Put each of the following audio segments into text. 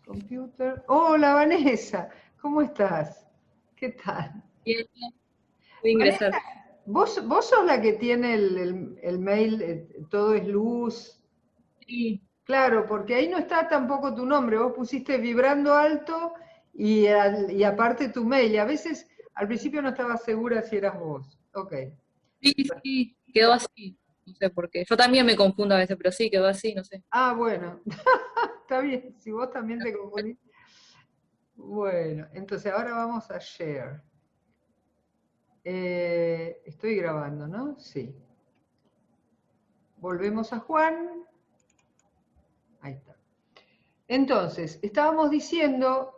Computer. Hola Vanessa, ¿cómo estás? ¿Qué tal? Bien, voy a Vanessa, ingresar. vos sos la que tiene el mail, todo es luz. Sí, Claro, porque ahí no está tampoco tu nombre, vos pusiste vibrando alto y aparte tu mail. Y a veces al principio no estaba segura si eras vos. Ok. sí, sí, quedó así. No sé por qué. Yo también me confundo a veces, pero sí, quedó así, no sé. Ah, bueno, está bien, si vos también te confundís. Bueno, entonces ahora vamos a share. Estoy grabando, ¿no? Sí. Volvemos a Juan. Ahí está. Entonces, estábamos diciendo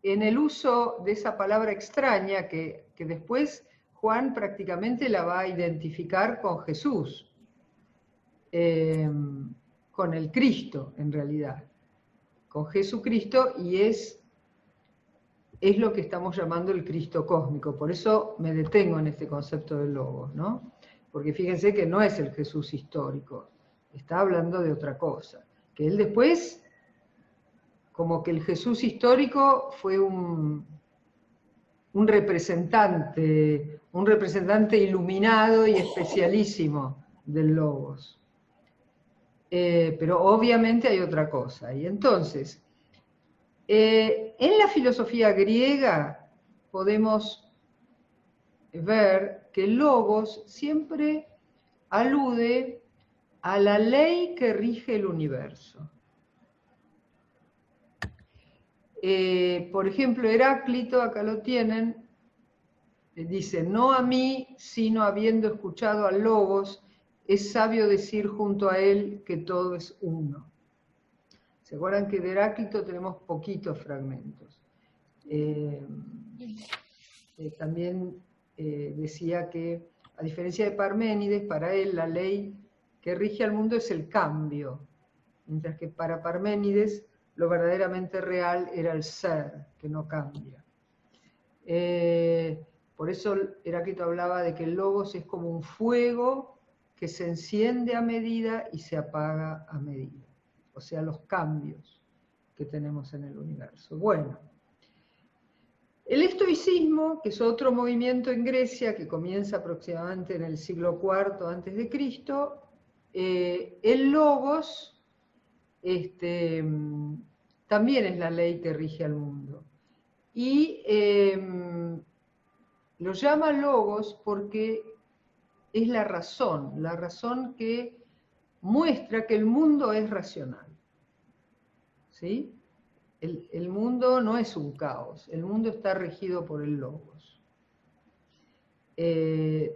en el uso de esa palabra extraña que después Juan prácticamente la va a identificar con Jesús, eh, con el Cristo en realidad, con Jesucristo, y es lo que estamos llamando el Cristo cósmico. Por eso me detengo en este concepto del logos, ¿no? Porque fíjense que no es el Jesús histórico, está hablando de otra cosa, que él después, como que el Jesús histórico fue un representante iluminado y especialísimo del logos. Pero obviamente hay otra cosa. Y entonces, en la filosofía griega podemos ver que el logos siempre alude a la ley que rige el universo. Por ejemplo, Heráclito, acá lo tienen, dice, no a mí, sino habiendo escuchado al logos, es sabio decir junto a él que todo es uno. ¿Se acuerdan que de Heráclito tenemos poquitos fragmentos? Eh, también decía que, a diferencia de Parménides, para él la ley que rige al mundo es el cambio, mientras que para Parménides lo verdaderamente real era el ser, que no cambia. Por eso Heráclito hablaba de que el logos es como un fuego que se enciende a medida y se apaga a medida. O sea, los cambios que tenemos en el universo. Bueno, el estoicismo, que es otro movimiento en Grecia que comienza aproximadamente en el siglo IV antes de Cristo, el logos también es la ley que rige al mundo. Y lo llama logos porque es la razón que muestra que el mundo es racional. ¿Sí? El mundo no es un caos, el mundo está regido por el logos.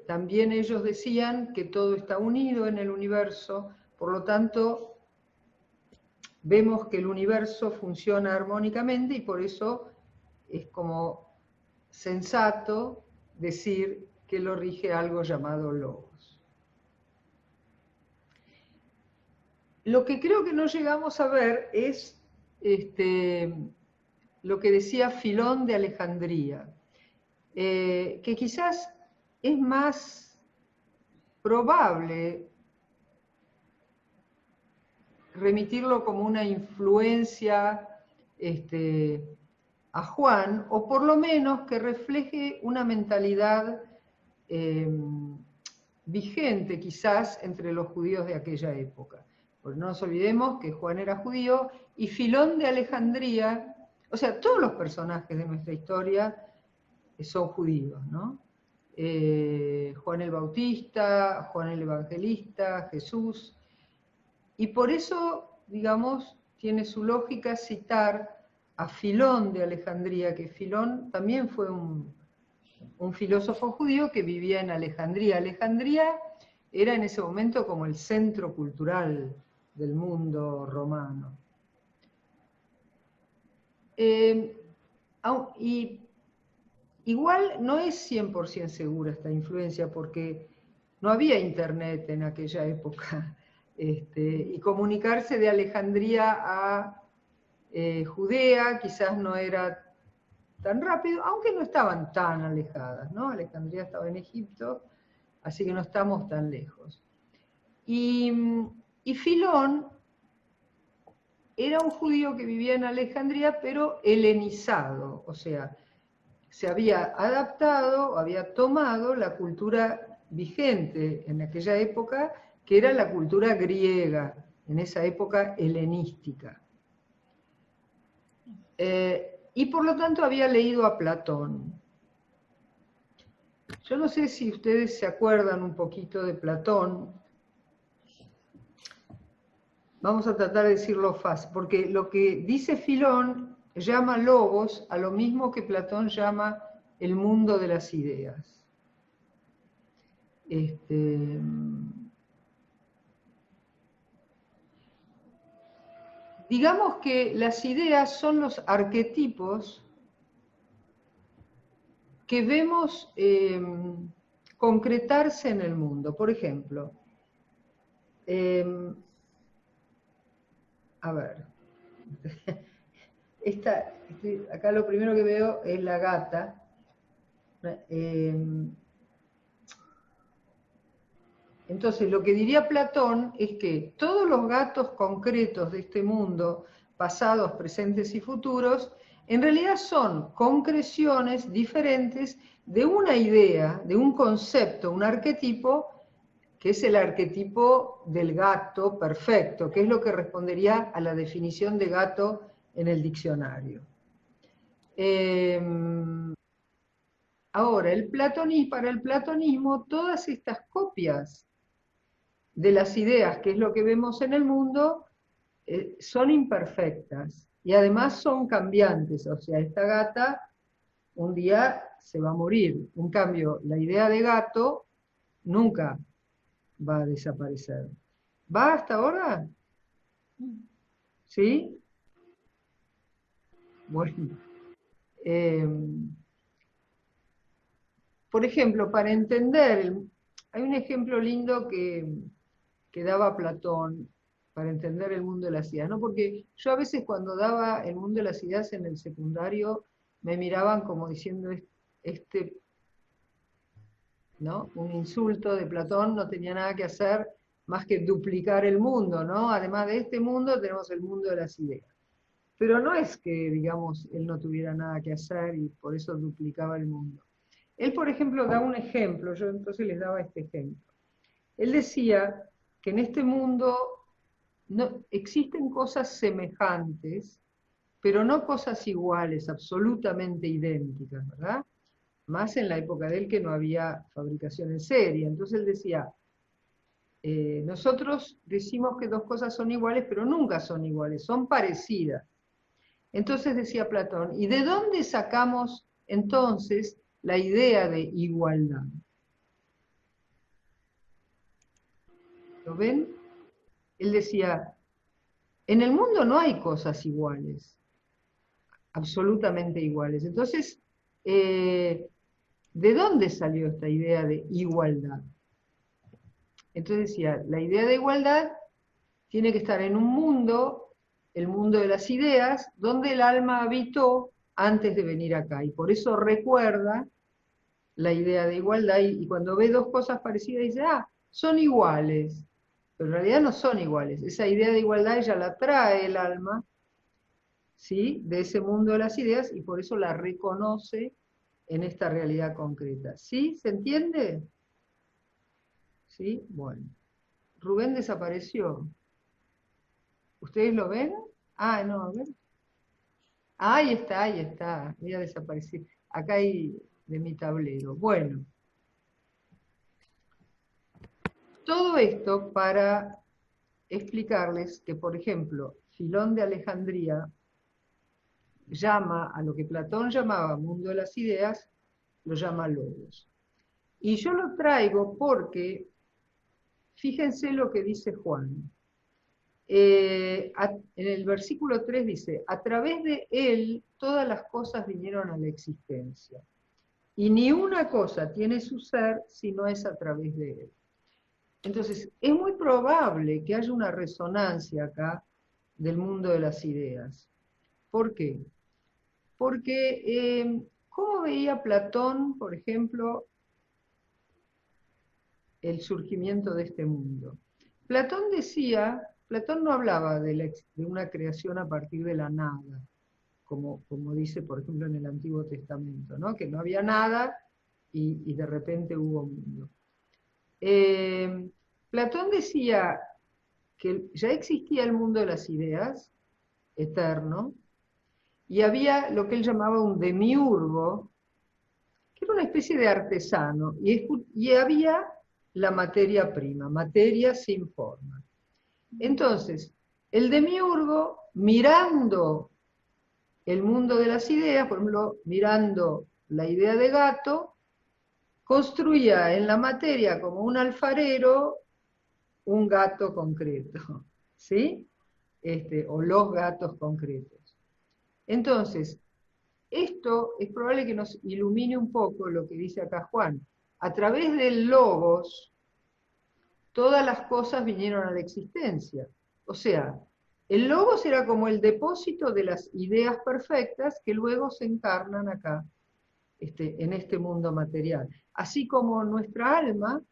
También ellos decían que todo está unido en el universo, por lo tanto, vemos que el universo funciona armónicamente y por eso es como sensato decir que lo rige algo llamado logos. Lo que creo que no llegamos a ver es lo que decía Filón de Alejandría, que quizás es más probable remitirlo como una influencia a Juan, o por lo menos que refleje una mentalidad vigente quizás entre los judíos de aquella época. Porque no nos olvidemos que Juan era judío y Filón de Alejandría, o sea, todos los personajes de nuestra historia son judíos, ¿no? Juan el Bautista, Juan el Evangelista, Jesús, y por eso, digamos, tiene su lógica citar a Filón de Alejandría, que Filón también fue un filósofo judío que vivía en Alejandría. Alejandría era en ese momento como el centro cultural del mundo romano. Y igual no es 100% segura esta influencia porque no había internet en aquella época. Y comunicarse de Alejandría a Judea quizás no era tan rápido, aunque no estaban tan alejadas, ¿no? Alejandría estaba en Egipto, así que no estamos tan lejos. Y Filón era un judío que vivía en Alejandría, pero helenizado, o sea, se había adaptado, había tomado la cultura vigente en aquella época, que era la cultura griega, en esa época helenística. Y por lo tanto había leído a Platón. Yo no sé si ustedes se acuerdan un poquito de Platón. Vamos a tratar de decirlo fácil, porque lo que dice Filón llama logos a lo mismo que Platón llama el mundo de las ideas. Digamos que las ideas son los arquetipos que vemos concretarse en el mundo. Por ejemplo, a ver, acá lo primero que veo es la gata. Entonces, lo que diría Platón es que todos los gatos concretos de este mundo, pasados, presentes y futuros, en realidad son concreciones diferentes de una idea, de un concepto, un arquetipo, que es el arquetipo del gato perfecto, que es lo que respondería a la definición de gato en el diccionario. Ahora, para el platonismo, todas estas copias de las ideas, que es lo que vemos en el mundo, son imperfectas y además son cambiantes. O sea, esta gata un día se va a morir. En cambio, la idea de gato nunca va a desaparecer. ¿Va hasta ahora? ¿Sí? Bueno. Por ejemplo, para entender, hay un ejemplo lindo que daba Platón para entender el mundo de las ideas, ¿no? Porque yo a veces cuando daba el mundo de las ideas en el secundario, me miraban como diciendo, ¿no? Un insulto de Platón no tenía nada que hacer más que duplicar el mundo, ¿no? Además de este mundo tenemos el mundo de las ideas. Pero no es que, digamos, él no tuviera nada que hacer y por eso duplicaba el mundo. Él, por ejemplo, da un ejemplo, yo entonces les daba este ejemplo. Él decía que en este mundo no, existen cosas semejantes, pero no cosas iguales, absolutamente idénticas, ¿verdad? Más en la época de él que no había fabricación en serie. Entonces él decía, nosotros decimos que dos cosas son iguales, pero nunca son iguales, son parecidas. Entonces decía Platón, ¿y de dónde sacamos entonces la idea de igualdad? ¿Lo ven? Él decía, en el mundo no hay cosas iguales, absolutamente iguales. Entonces, ¿de dónde salió esta idea de igualdad? Entonces decía, la idea de igualdad tiene que estar en un mundo, el mundo de las ideas, donde el alma habitó antes de venir acá. Y por eso recuerda la idea de igualdad y cuando ve dos cosas parecidas dice, ah, son iguales. Pero en realidad no son iguales. Esa idea de igualdad ella la trae el alma, ¿sí? De ese mundo de las ideas y por eso la reconoce en esta realidad concreta. ¿Sí? ¿Se entiende? ¿Sí? Bueno. Rubén desapareció. ¿Ustedes lo ven? Ah, no, a ver. Ah, ahí está. Voy a desaparecer. Acá hay de mi tablero. Bueno. Todo esto para explicarles que, por ejemplo, Filón de Alejandría llama a lo que Platón llamaba mundo de las ideas, lo llama logos. Y yo lo traigo porque, fíjense lo que dice Juan. En el versículo 3 dice, a través de él todas las cosas vinieron a la existencia. Y ni una cosa tiene su ser si no es a través de él. Entonces, es muy probable que haya una resonancia acá del mundo de las ideas. ¿Por qué? Porque, ¿cómo veía Platón, por ejemplo, el surgimiento de este mundo? Platón decía Platón no hablaba de una creación a partir de la nada, como dice, por ejemplo, en el Antiguo Testamento, ¿no? Que no había nada y de repente hubo mundo. Platón decía que ya existía el mundo de las ideas, eterno, y había lo que él llamaba un demiurgo, que era una especie de artesano, y había la materia prima, materia sin forma. Entonces, el demiurgo, mirando el mundo de las ideas, por ejemplo, mirando la idea de gato, construía en la materia como un alfarero un gato concreto, ¿sí? O los gatos concretos. Entonces, esto es probable que nos ilumine un poco lo que dice acá Juan. A través del logos, todas las cosas vinieron a la existencia. O sea, el logos era como el depósito de las ideas perfectas que luego se encarnan acá, en este mundo material. Así como nuestra alma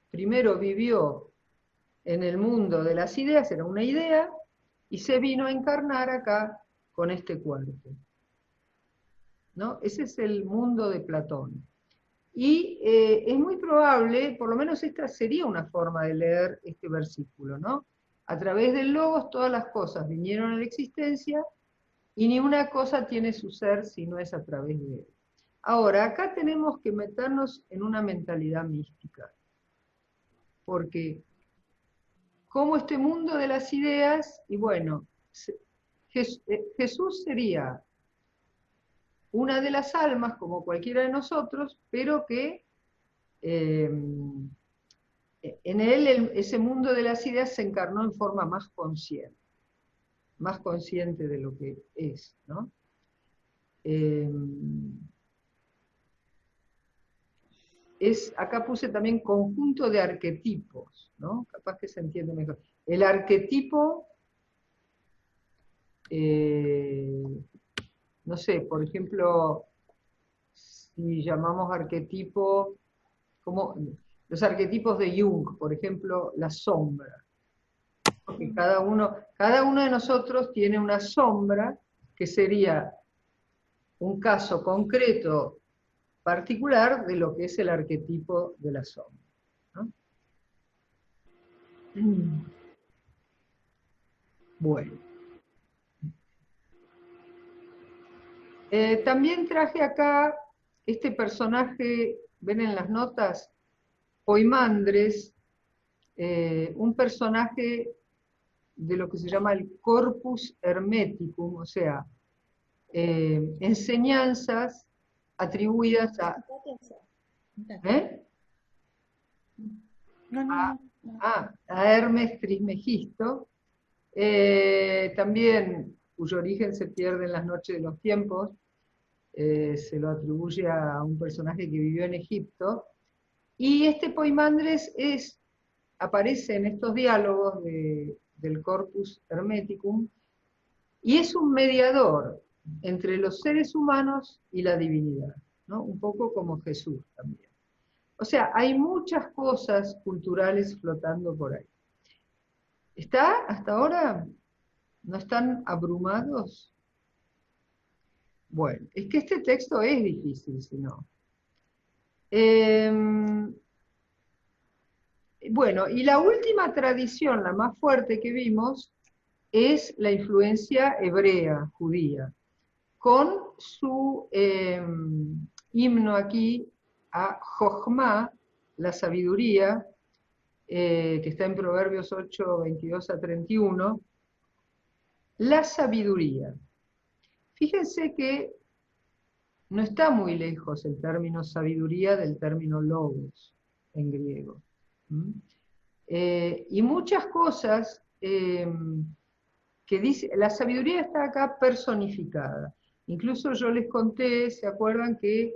primero vivió en el mundo de las ideas, era una idea, y se vino a encarnar acá con este cuerpo, ¿no? Ese es el mundo de Platón. Y es muy probable, por lo menos esta sería una forma de leer este versículo, ¿no? A través del logos todas las cosas vinieron a la existencia y ni una cosa tiene su ser si no es a través de él. Ahora, acá tenemos que meternos en una mentalidad mística, porque como este mundo de las ideas, y bueno, Jesús sería una de las almas, como cualquiera de nosotros, pero que en él ese mundo de las ideas se encarnó en forma más consciente de lo que es, ¿no? Acá puse también conjunto de arquetipos, ¿no? Capaz que se entiende mejor. El arquetipo, no sé, por ejemplo, si llamamos arquetipo, como los arquetipos de Jung, por ejemplo, la sombra. Porque cada uno de nosotros tiene una sombra que sería un caso concreto particular de lo que es el arquetipo de la sombra, ¿no? Bueno. También traje acá este personaje, ven en las notas, Poimandres, un personaje de lo que se llama el corpus hermeticum, o sea, enseñanzas atribuidas a... ¿eh? A Hermes Trismegisto, también cuyo origen se pierde en las noches de los tiempos, se lo atribuye a un personaje que vivió en Egipto, y este Poimandres aparece en estos diálogos del Corpus Hermeticum, y es un mediador entre los seres humanos y la divinidad, ¿no? Un poco como Jesús también. O sea, hay muchas cosas culturales flotando por ahí. ¿Está hasta ahora? ¿No están abrumados? Bueno, es que este texto es difícil, si no. Bueno, y la última tradición, la más fuerte que vimos, es la influencia hebrea, judía, con su himno aquí a Jochma, la sabiduría, que está en Proverbios 8, 22 a 31, la sabiduría. Fíjense que no está muy lejos el término sabiduría del término logos en griego. Y muchas cosas que dice, la sabiduría está acá personificada. Incluso yo les conté, ¿se acuerdan que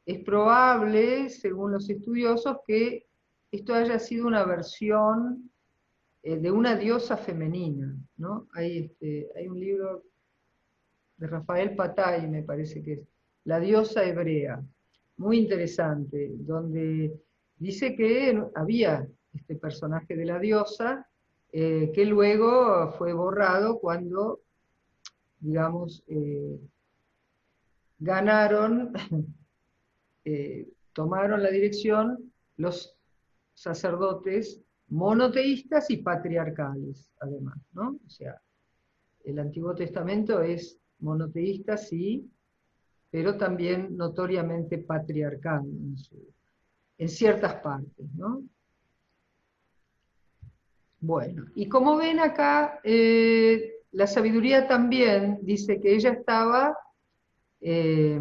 es probable, según los estudiosos, que esto haya sido una versión de una diosa femenina, ¿no? Hay un libro de Rafael Patay, me parece que es, La diosa hebrea, muy interesante, donde dice que había este personaje de la diosa, que luego fue borrado cuando, digamos, ganaron, tomaron la dirección los sacerdotes monoteístas y patriarcales, además, ¿no? O sea, el Antiguo Testamento es monoteísta, sí, pero también notoriamente patriarcal en ciertas partes, ¿no? Bueno, y como ven acá, la sabiduría también dice que ella estaba, lo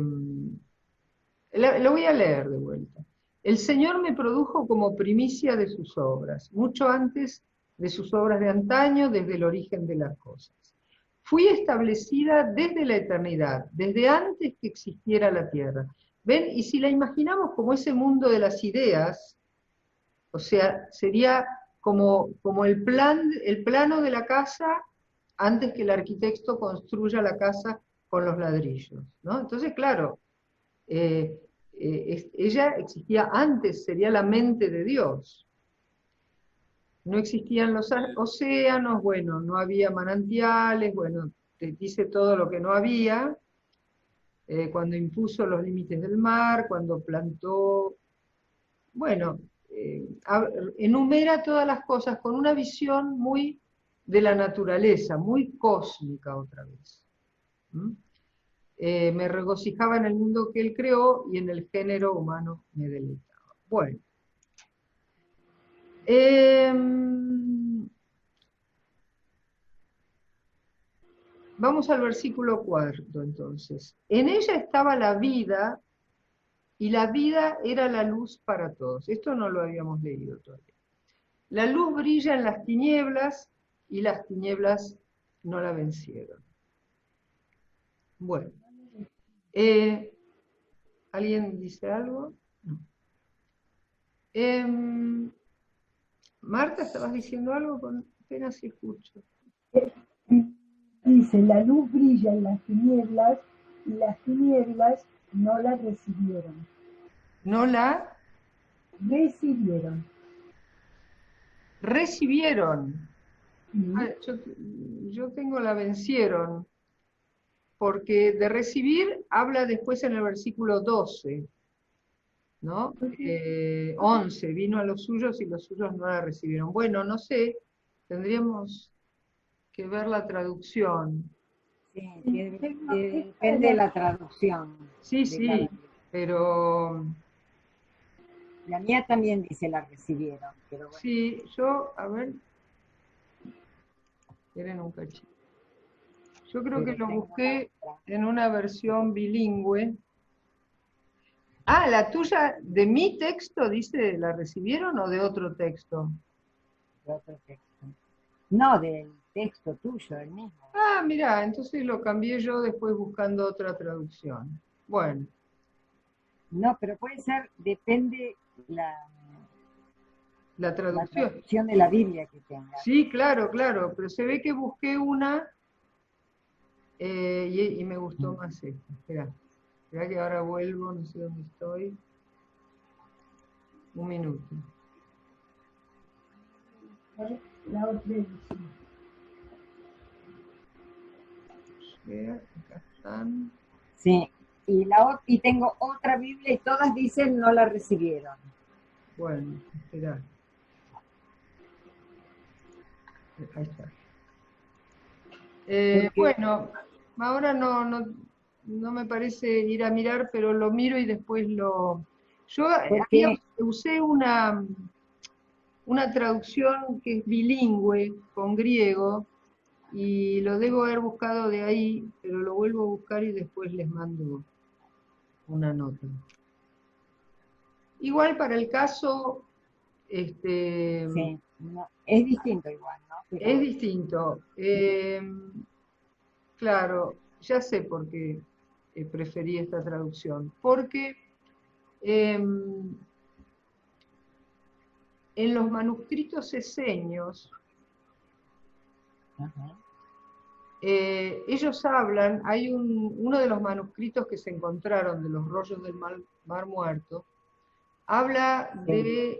voy a leer de vuelta. El Señor me produjo como primicia de sus obras, mucho antes de sus obras de antaño, desde el origen de las cosas. Fui establecida desde la eternidad, desde antes que existiera la tierra. ¿Ven? Y si la imaginamos como ese mundo de las ideas, o sea, sería como el plano de la casa antes que el arquitecto construya la casa con los ladrillos, ¿no? Entonces, claro, ella existía antes, sería la mente de Dios. No existían los océanos, bueno, no había manantiales, bueno, te dice todo lo que no había, cuando impuso los límites del mar, cuando plantó, bueno, enumera todas las cosas con una visión muy de la naturaleza, muy cósmica otra vez. ¿Mm? Me regocijaba en el mundo que él creó y en el género humano me deleitaba. Bueno. Vamos al versículo 4, entonces. En ella estaba la vida, y la vida era la luz para todos. Esto no lo habíamos leído todavía. La luz brilla en las tinieblas, y las tinieblas no la vencieron. Bueno. ¿Alguien dice algo? No. Marta, ¿estabas diciendo algo? Apenas si escucho. Dice, la luz brilla en las tinieblas y las tinieblas no la recibieron. ¿No la? Recibieron. Recibieron. ¿Sí? Ah, yo tengo la vencieron, porque de recibir habla después en el versículo 12, ¿no? 11, vino a los suyos y los suyos no la recibieron. Bueno, no sé, tendríamos que ver la traducción. Sí, depende de la traducción. Sí, sí, pero... La mía también dice la recibieron, pero bueno. Sí, yo, a ver... Esperen un cachito. Yo creo que lo busqué en una versión bilingüe. Ah, la tuya, de mi texto, dice, ¿la recibieron o de otro texto? De otro texto. No, del texto tuyo, el mismo. Ah, mirá, entonces lo cambié yo después buscando otra traducción. Bueno. No, pero puede ser, depende la traducción de la Biblia que tenga. Sí, claro, claro, pero se ve que busqué una y me gustó más esta. Esperá que ahora vuelvo, no sé dónde estoy. Un minuto. La otra edición. Acá están. Sí, y tengo otra Biblia y todas dicen no la recibieron. Bueno, esperá. Ahí está. Bueno, ahora no me parece ir a mirar, pero lo miro y después lo... Yo usé una traducción que es bilingüe con griego y lo debo haber buscado de ahí, pero lo vuelvo a buscar y después les mando una nota. Igual para el caso... sí, no, es distinto igual, ¿no? Pero... Es distinto. Claro, ya sé por qué preferí esta traducción. Porque en los manuscritos esenios, ellos hablan, hay uno de los manuscritos que se encontraron de los rollos del Mar Muerto, habla de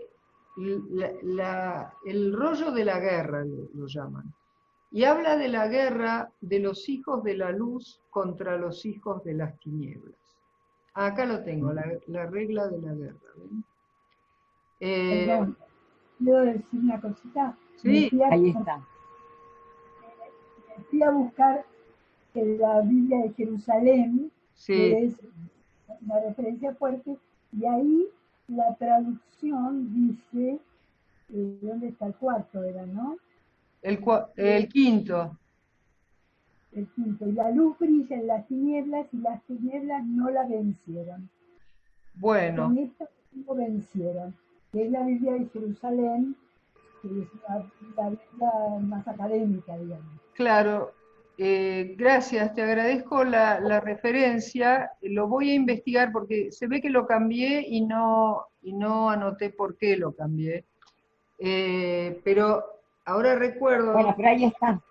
el rollo de la guerra, lo llaman. Y habla de la guerra de los hijos de la luz contra los hijos de las tinieblas. Acá lo tengo, la regla de la guerra. ¿Ven? Perdón, ¿puedo decir una cosita? Sí, Ahí está. Fui a buscar en la Biblia de Jerusalén, sí. que es una referencia fuerte, y ahí la traducción dice, ¿dónde está el cuarto? Era, ¿no? El quinto. El quinto. Y la luz brilla en las tinieblas y las tinieblas no la vencieron. Bueno. Con esto no vencieron. Que es la Biblia de Jerusalén, que es la Biblia más académica, digamos. Claro. Gracias, te agradezco la referencia. Lo voy a investigar porque se ve que lo cambié y no anoté por qué lo cambié. Pero ahora recuerdo... Bueno, pero ahí está.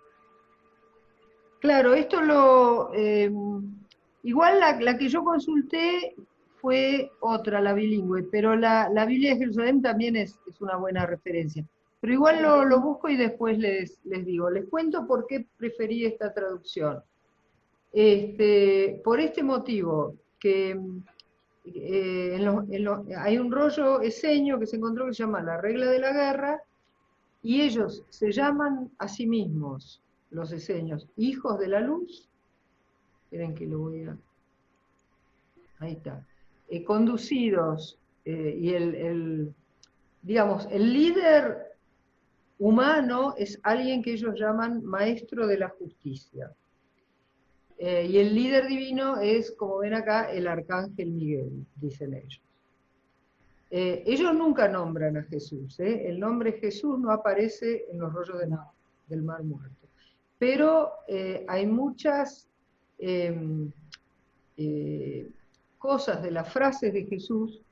Claro, esto igual la que yo consulté fue otra, la bilingüe, pero la Biblia de Jerusalén también es una buena referencia. Pero igual lo busco y después les digo. Les cuento por qué preferí esta traducción. Por este motivo, que hay un rollo eseño que se encontró que se llama La Regla de la Guerra, y ellos se llaman a sí mismos, los eseños, hijos de la luz. Esperen que lo voy a... Ahí está. Conducidos, y digamos, el líder humano es alguien que ellos llaman maestro de la justicia. Y el líder divino es, como ven acá, el arcángel Miguel, dicen ellos. Ellos nunca nombran a Jesús, el nombre Jesús no aparece en los rollos del Mar Muerto. Pero hay muchas cosas de las frases de Jesús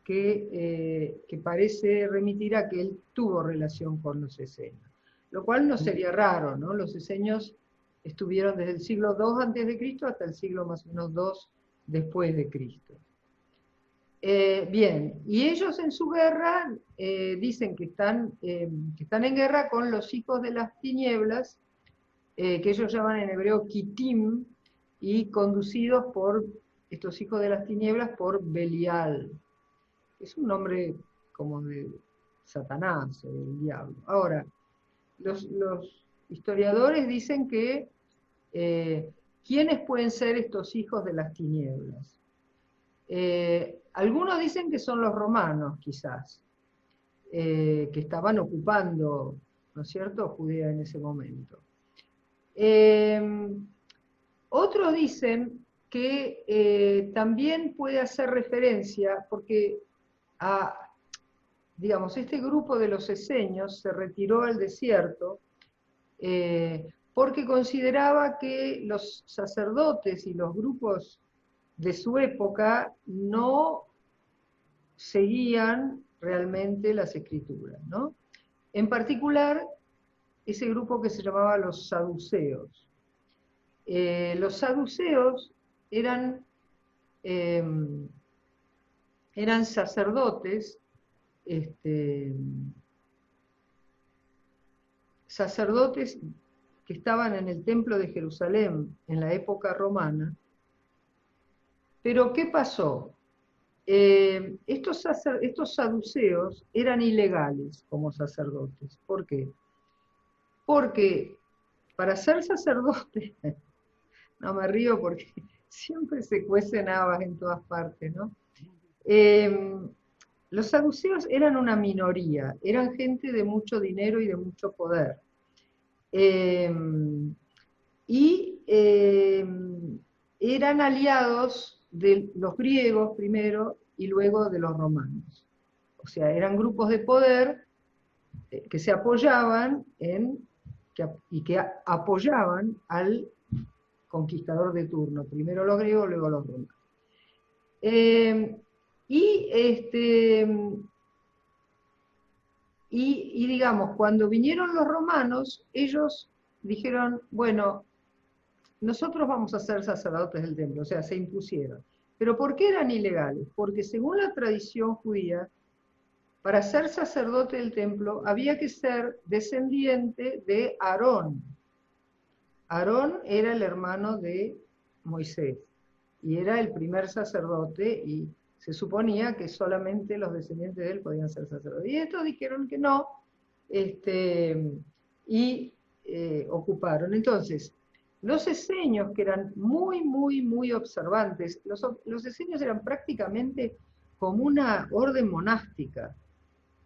que parece remitir a que él tuvo relación con los eseños. Lo cual no sería raro, ¿no? Los eseños estuvieron desde el siglo II a.C. hasta el siglo más o menos II después de Cristo. Bien, y ellos en su guerra dicen que están en guerra con los hijos de las tinieblas, que ellos llaman en hebreo Kitim, y conducidos por estos hijos de las tinieblas por Belial. Es un nombre como de Satanás o del diablo. Ahora, los historiadores dicen que ¿quiénes pueden ser estos hijos de las tinieblas? Algunos dicen que son los romanos, quizás, que estaban ocupando, ¿no es cierto?, Judea en ese momento. Otros dicen que también puede hacer referencia, porque digamos, este grupo de los eseños se retiró al desierto porque consideraba que los sacerdotes y los grupos de su época no seguían realmente las escrituras, ¿no? En particular, ese grupo que se llamaba los saduceos. Los saduceos eran sacerdotes, sacerdotes que estaban en el templo de Jerusalén en la época romana. Pero ¿qué pasó? Estos saduceos eran ilegales como sacerdotes. ¿Por qué? Porque para ser sacerdote, no me río porque siempre se cuecen habas en todas partes, ¿no? Los saduceos eran una minoría, eran gente de mucho dinero y de mucho poder. Eran aliados de los griegos primero y luego de los romanos. O sea, eran grupos de poder que se apoyaban y que apoyaban al conquistador de turno, primero los griegos, luego los romanos. Y digamos, cuando vinieron los romanos, ellos dijeron, bueno, nosotros vamos a ser sacerdotes del templo, o sea, se impusieron. ¿Pero por qué eran ilegales? Porque según la tradición judía, para ser sacerdote del templo había que ser descendiente de Aarón. Aarón era el hermano de Moisés y era el primer sacerdote y se suponía que solamente los descendientes de él podían ser sacerdotes. Y estos dijeron que no, ocuparon. Entonces, los esenios, que eran muy observantes, los esenios eran prácticamente como una orden monástica.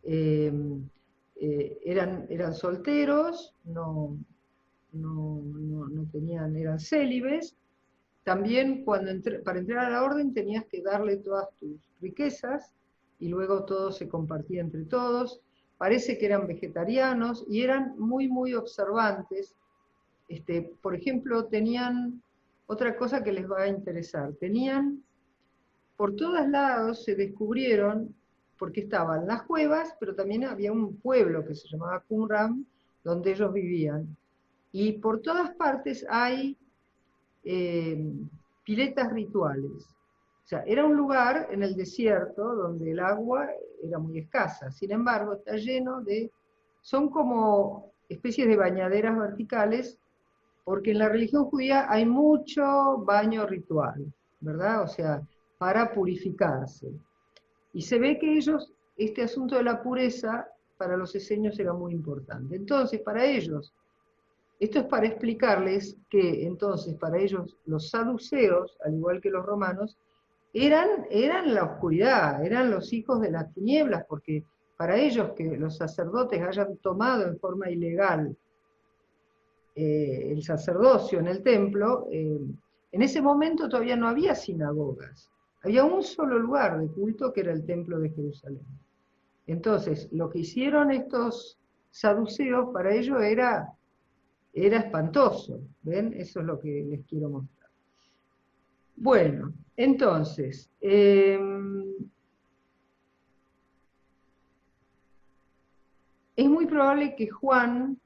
Eran solteros, no tenían, eran célibes. También para entrar a la orden tenías que darle todas tus riquezas y luego todo se compartía entre todos. Parece que eran vegetarianos y eran muy observantes. Por ejemplo, tenían otra cosa que les va a interesar. Tenían, por todos lados se descubrieron, porque estaban las cuevas, pero también había un pueblo que se llamaba Qumran, donde ellos vivían. Y por todas partes hay piletas rituales. O sea, era un lugar en el desierto donde el agua era muy escasa. Sin embargo, está lleno de... Son como especies de bañaderas verticales, porque en la religión judía hay mucho baño ritual, ¿verdad? O sea, para purificarse. Y se ve que ellos, este asunto de la pureza, para los esenios era muy importante. Entonces, para ellos, esto es para explicarles que entonces para ellos los saduceos, al igual que los romanos, eran la oscuridad, eran los hijos de las tinieblas, porque para ellos que los sacerdotes hayan tomado en forma ilegal el sacerdocio en el templo, en ese momento todavía no había sinagogas, había un solo lugar de culto que era el templo de Jerusalén. Entonces, lo que hicieron estos saduceos para ellos era espantoso, ¿ven? Eso es lo que les quiero mostrar. Bueno, entonces, es muy probable que Juan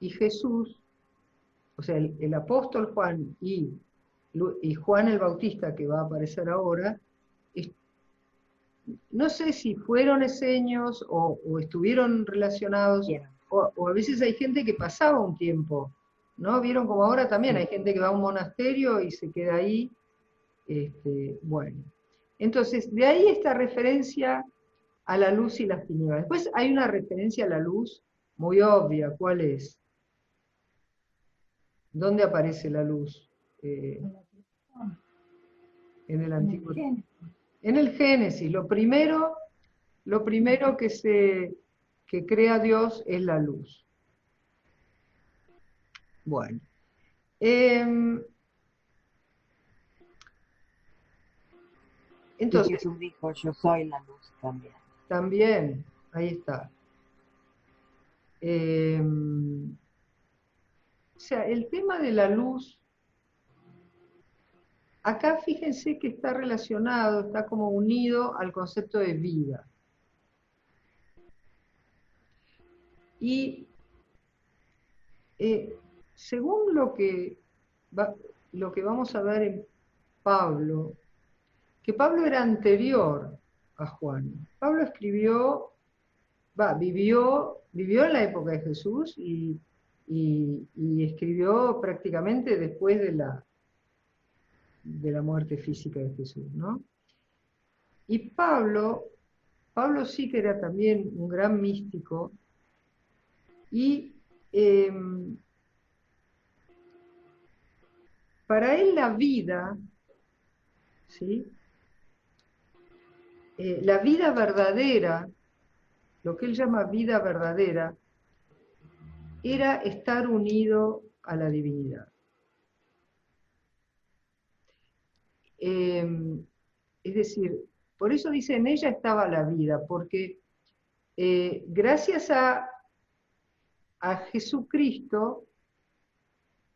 y Jesús, o sea, el apóstol Juan y Juan el Bautista, que va a aparecer ahora, no sé si fueron esenios o estuvieron relacionados, o a veces hay gente que pasaba un tiempo, ¿no? Vieron como ahora también hay gente que va a un monasterio y se queda ahí. Bueno, entonces de ahí esta referencia a la luz y las tinieblas. Después hay una referencia a la luz muy obvia. ¿Cuál es? ¿Dónde aparece la luz? En el Antiguo Testamento. En el Génesis, lo primero que crea Dios es la luz. Bueno. Entonces, y Jesús dijo, yo soy la luz también. También, ahí está. O sea, el tema de la luz, acá fíjense que está relacionado, está como unido al concepto de vida. Y según lo que vamos a ver en Pablo, que Pablo era anterior a Juan. Pablo vivió en la época de Jesús y escribió prácticamente después de la muerte física de Jesús, ¿no? Y Pablo sí que era también un gran místico, y para él la vida, ¿sí? La vida verdadera, lo que él llama vida verdadera, era estar unido a la divinidad. Es decir, por eso dice, en ella estaba la vida, porque gracias a Jesucristo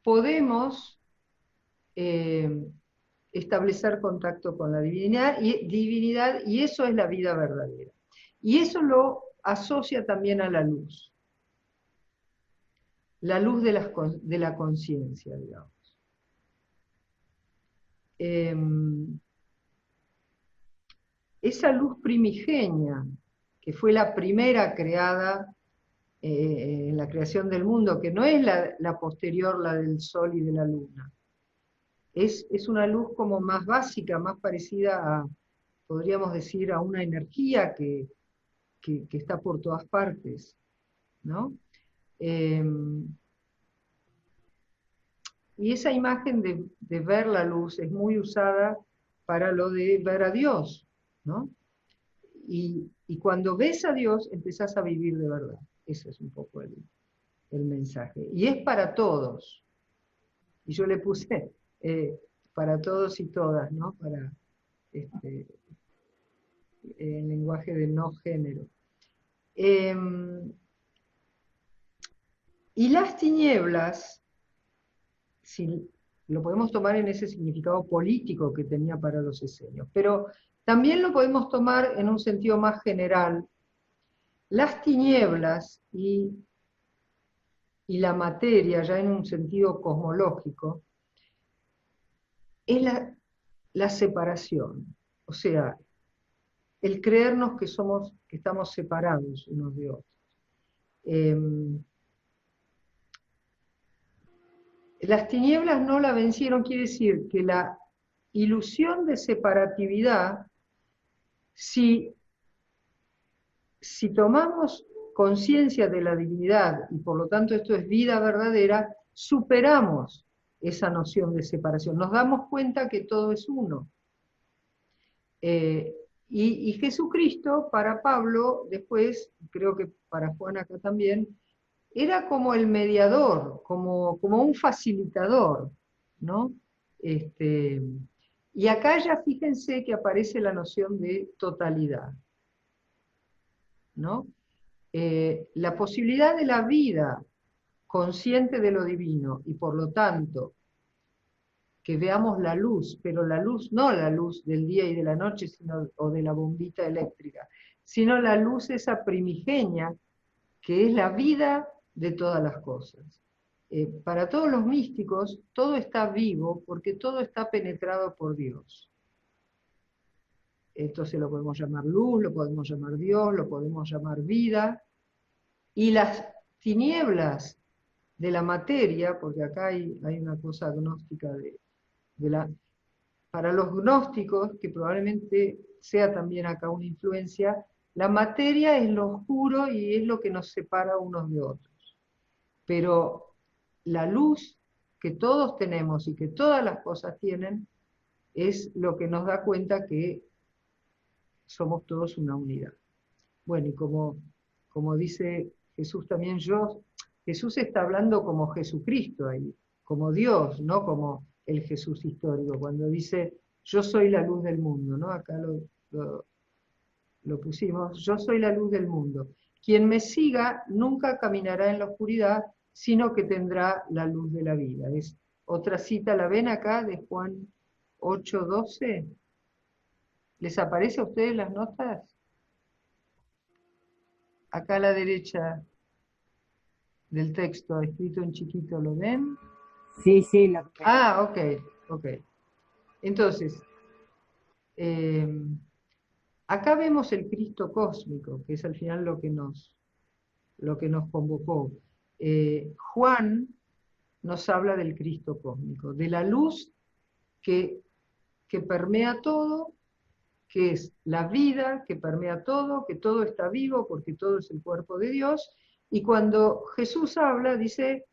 podemos establecer contacto con la divinidad, y eso es la vida verdadera. Y eso lo asocia también a la luz de la conciencia, digamos. Esa luz primigenia que fue la primera creada en la creación del mundo, que no es la posterior, la del sol y de la luna. Es una luz como más básica, más parecida a, podríamos decir, a una energía que está por todas partes, ¿no? Y esa imagen de ver la luz es muy usada para lo de ver a Dios, ¿no? Y cuando ves a Dios, empezás a vivir de verdad. Ese es un poco el mensaje. Y es para todos. Y yo le puse para todos y todas, ¿no? Para el lenguaje de no género. Y las tinieblas, si lo podemos tomar en ese significado político que tenía para los esenios, pero también lo podemos tomar en un sentido más general. Las tinieblas y la materia, ya en un sentido cosmológico, es la separación, o sea, el creernos que estamos separados unos de otros. Las tinieblas no la vencieron, quiere decir que la ilusión de separatividad, si tomamos conciencia de la divinidad, y por lo tanto esto es vida verdadera, superamos esa noción de separación, nos damos cuenta que todo es uno. Y Jesucristo, para Pablo, después, creo que para Juan acá también, era como el mediador, como un facilitador, ¿no? Y acá ya fíjense que aparece la noción de totalidad, ¿no? La posibilidad de la vida consciente de lo divino, y por lo tanto, que veamos la luz, pero la luz, no la luz del día y de la noche, o de la bombita eléctrica, sino la luz esa primigenia, que es la vida de todas las cosas. Para todos los místicos, todo está vivo porque todo está penetrado por Dios. Entonces lo podemos llamar luz, lo podemos llamar Dios, lo podemos llamar vida, y las tinieblas de la materia, porque acá hay una cosa gnóstica para los gnósticos, que probablemente sea también acá una influencia, la materia es lo oscuro y es lo que nos separa unos de otros. Pero la luz que todos tenemos y que todas las cosas tienen, es lo que nos da cuenta que somos todos una unidad. Bueno, y como dice Jesús también, Jesús está hablando como Jesucristo ahí, como Dios, no como el Jesús histórico, cuando dice, yo soy la luz del mundo, ¿no? Acá lo pusimos, yo soy la luz del mundo. Quien me siga nunca caminará en la oscuridad, sino que tendrá la luz de la vida. Es otra cita, ¿la ven acá? De Juan 8:12. ¿Les aparece a ustedes las notas? Acá a la derecha del texto, escrito en chiquito, ¿lo ven? Sí, sí, lo que... Ah, ok. Entonces, acá vemos el Cristo cósmico, que es al final lo que nos convocó. Juan nos habla del Cristo cósmico, de la luz que permea todo, que es la vida que permea todo, que todo está vivo porque todo es el cuerpo de Dios, y cuando Jesús habla, dice,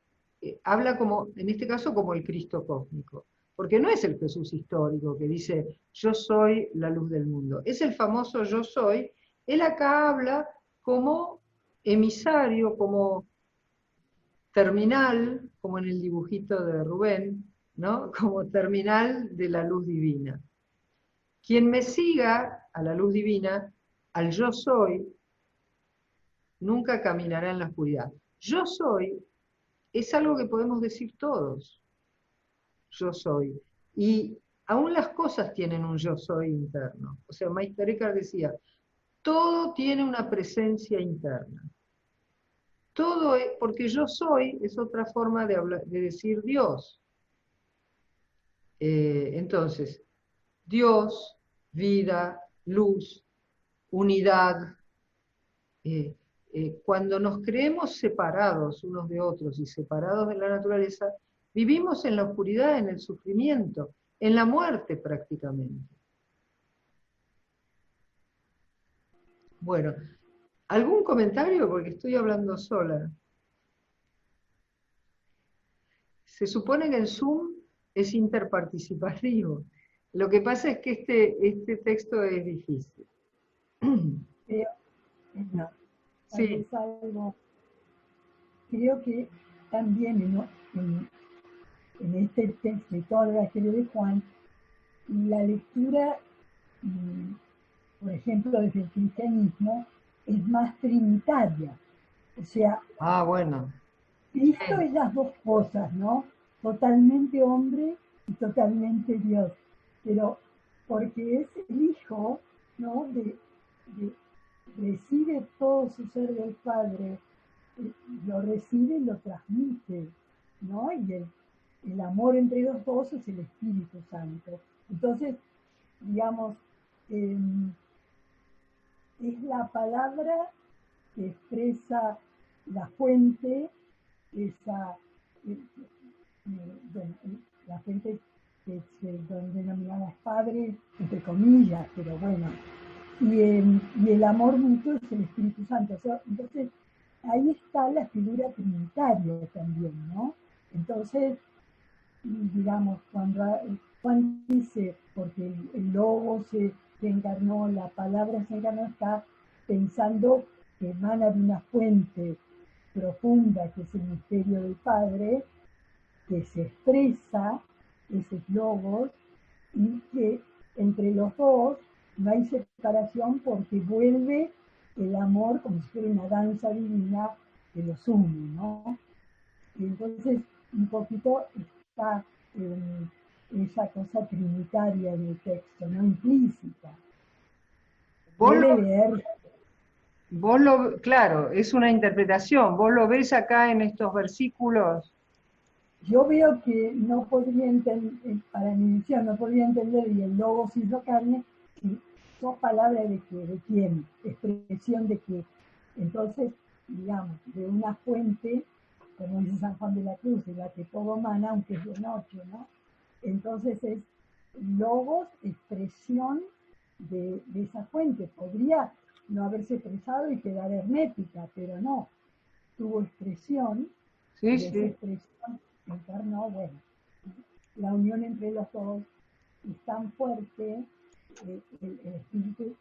habla como, en este caso, como el Cristo cósmico, porque no es el Jesús histórico que dice, yo soy la luz del mundo, es el famoso yo soy. Él acá habla como emisario, como terminal, como en el dibujito de Rubén, ¿no? Como terminal de la luz divina. Quien me siga a la luz divina, al yo soy, nunca caminará en la oscuridad. Yo soy es algo que podemos decir todos. Yo soy. Y aún las cosas tienen un yo soy interno. O sea, Meister Eckhart decía, todo tiene una presencia interna. Todo es, porque yo soy es otra forma de decir Dios. Entonces, Dios, vida, luz, unidad, Cuando nos creemos separados unos de otros y separados de la naturaleza, vivimos en la oscuridad, en el sufrimiento, en la muerte prácticamente. Bueno, ¿algún comentario? Porque estoy hablando sola. Se supone que en Zoom es interparticipativo. Lo que pasa es que este texto es difícil. Creo, no, Sí. es algo, creo que también en este texto y todo el Evangelio de Juan, la lectura, por ejemplo, desde el cristianismo, es más trinitaria. O sea, Ah, bueno. Cristo es las dos cosas, ¿no? Totalmente hombre y totalmente Dios. Pero porque es el Hijo, ¿no? Recibe todo su ser del Padre, lo recibe y lo transmite, ¿no? Y el amor entre los dos es el Espíritu Santo. Entonces, digamos, es la palabra que expresa la fuente, bueno, la fuente que denominamos padre, entre comillas, pero bueno, y el amor mutuo es el Espíritu Santo. O sea, entonces, ahí está la figura trinitaria también, ¿no? Entonces, digamos, cuando Juan dice, porque el lobo se encarnó, la palabra se encarnó, está pensando que emana de una fuente profunda, que es el misterio del Padre, que se expresa, esos logos, y que entre los dos no hay separación porque vuelve el amor como si fuera una danza divina que los une, ¿no? Y entonces un poquito está esa cosa trinitaria en el texto, no implícita. Puede leer. Claro, es una interpretación. ¿Vos lo ves acá en estos versículos? Yo veo que no podría entender, para mi visión, no podría entender, y el lobo se hizo carne, y son palabras de que, de quién, expresión de que. Entonces, digamos, de una fuente, como dice San Juan de la Cruz, de la que todo mana, aunque es de noche, ¿no? Entonces es logos, expresión de esa fuente. Podría no haberse expresado y quedar hermética, pero no, tuvo expresión, Sí, y esa sí. expresión encarnó, bueno, la unión entre los dos es tan fuerte, el Espíritu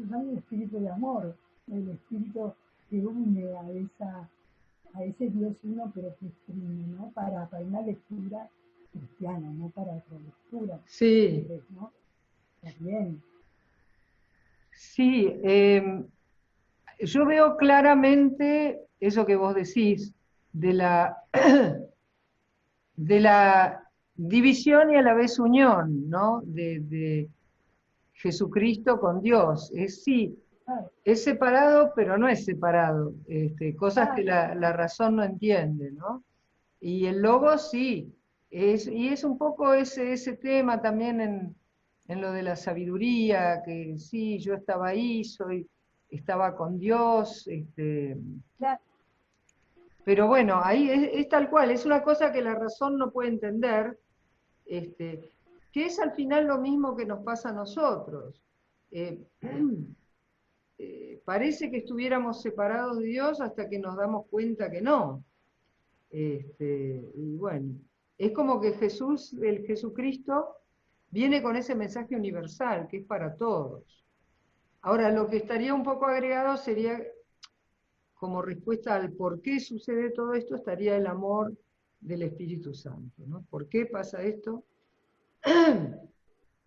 Santo, el Espíritu de amor, el Espíritu que une a ese Dios uno, pero que exprime, ¿no? Para una lectura cristiana, no para otra lectura. Sí. ¿No? Está bien. Sí, yo veo claramente eso que vos decís, de la división y a la vez unión, ¿no? De Jesucristo con Dios. Sí, Claro. es separado, pero no es separado. Cosas Claro. que la razón no entiende, ¿no? Y el logo sí, y es un poco ese tema también en lo de la sabiduría, que sí, yo estaba ahí, estaba con Dios, Claro. pero bueno, ahí es tal cual, es una cosa que la razón no puede entender, que es al final lo mismo que nos pasa a nosotros. Parece que estuviéramos separados de Dios hasta que nos damos cuenta que no. Y bueno, es como que el Jesucristo, viene con ese mensaje universal, que es para todos. Ahora, lo que estaría un poco agregado sería, como respuesta al por qué sucede todo esto, estaría el amor del Espíritu Santo, ¿no? ¿Por qué pasa esto?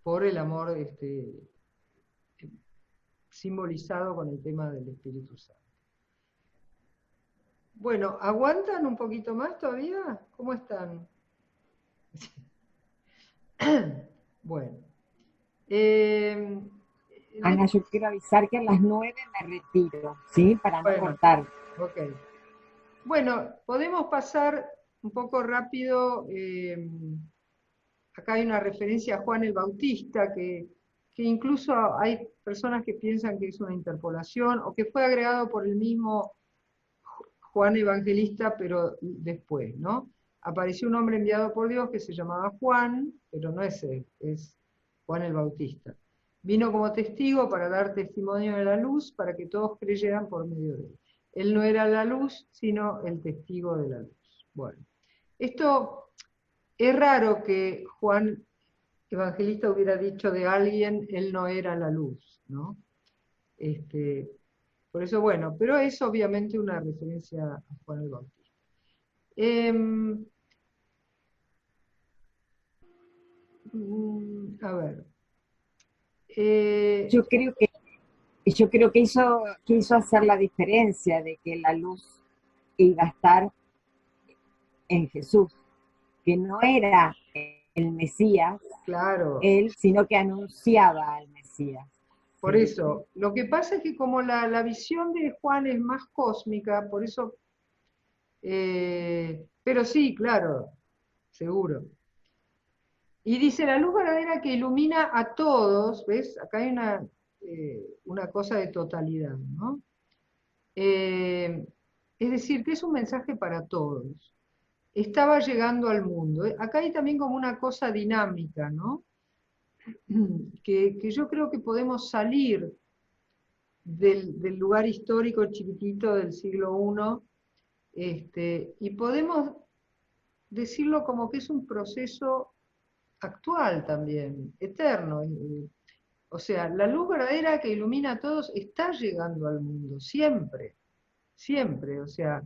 Por el amor simbolizado con el tema del Espíritu Santo. Bueno, ¿aguantan un poquito más todavía? ¿Cómo están? Bueno. Ana, yo quiero avisar que a las 9 me retiro, ¿sí? Para no Bueno, cortar. ok. Bueno, podemos pasar un poco rápido. Acá hay una referencia a Juan el Bautista que que incluso hay personas que piensan que es una interpolación, o que fue agregado por el mismo Juan Evangelista, pero después, ¿no? Apareció un hombre enviado por Dios que se llamaba Juan, pero no es él, es Juan el Bautista. Vino como testigo para dar testimonio de la luz, para que todos creyeran por medio de él. Él no era la luz, sino el testigo de la luz. Bueno, esto es raro que Juan Evangelista hubiera dicho de alguien, él no era la luz, ¿no? Por eso, bueno, pero es obviamente una referencia a Juan el Bautista. A ver. Yo creo que quiso hacer la diferencia de que la luz iba a estar en Jesús, que no era el Mesías, Claro. él, sino que anunciaba al Mesías. Por Sí. eso, lo que pasa es que como la visión de Juan es más cósmica, por eso, pero sí, claro, seguro. Y dice, la luz verdadera que ilumina a todos, ¿ves? Acá hay una cosa de totalidad, ¿no? Es decir, que es un mensaje para todos. Estaba llegando al mundo. Acá hay también como una cosa dinámica, ¿no? Que yo creo que podemos salir del lugar histórico chiquitito del siglo I, y podemos decirlo como que es un proceso actual también, eterno. O sea, la luz verdadera que ilumina a todos está llegando al mundo, siempre, siempre. O sea,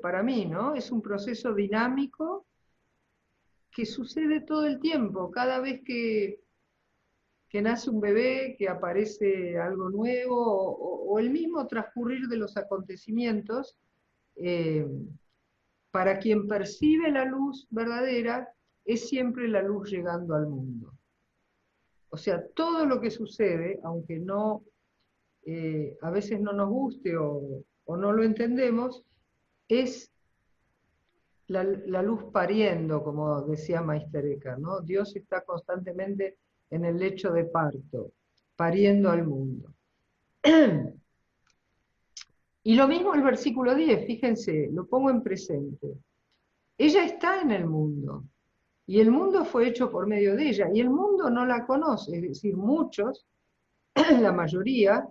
para mí, ¿no? Es un proceso dinámico que sucede todo el tiempo, cada vez que nace un bebé, que aparece algo nuevo, o el mismo transcurrir de los acontecimientos, para quien percibe la luz verdadera, es siempre la luz llegando al mundo. O sea, todo lo que sucede, aunque no, a veces no nos guste o no lo entendemos, es la luz pariendo, como decía Meister Eckhart, ¿no? Dios está constantemente en el lecho de parto, pariendo al mundo. Y lo mismo el versículo 10, fíjense, lo pongo en presente. Ella está en el mundo, y el mundo fue hecho por medio de ella, y el mundo no la conoce, es decir, muchos, la mayoría,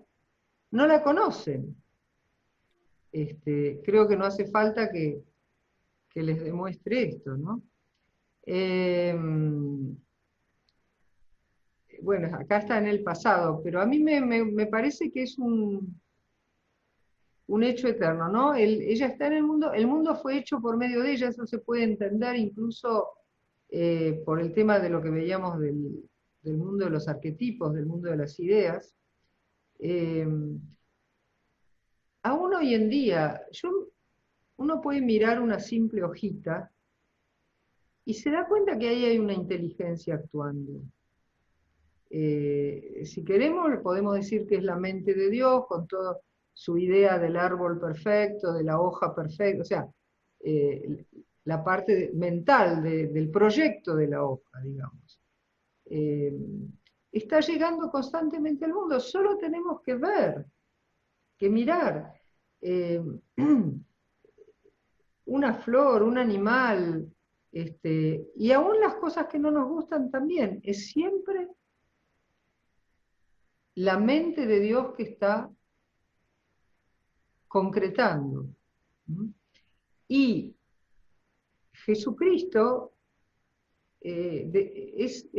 no la conocen. Creo que no hace falta que les demuestre esto, ¿no? Bueno, acá está en el pasado, pero a mí me parece que es un hecho eterno, ¿no? Ella está en el mundo fue hecho por medio de ella, eso se puede entender incluso por el tema de lo que veíamos del mundo de los arquetipos, del mundo de las ideas. Aún hoy en día, uno puede mirar una simple hojita y se da cuenta que ahí hay una inteligencia actuando. Si queremos, podemos decir que es la mente de Dios, con toda su idea del árbol perfecto, de la hoja perfecta, o sea, la parte mental del proyecto de la hoja, digamos. Está llegando constantemente al mundo, solo tenemos que ver, que mirar. Una flor, un animal, y aún las cosas que no nos gustan también, es siempre la mente de Dios que está concretando. Y Jesucristo es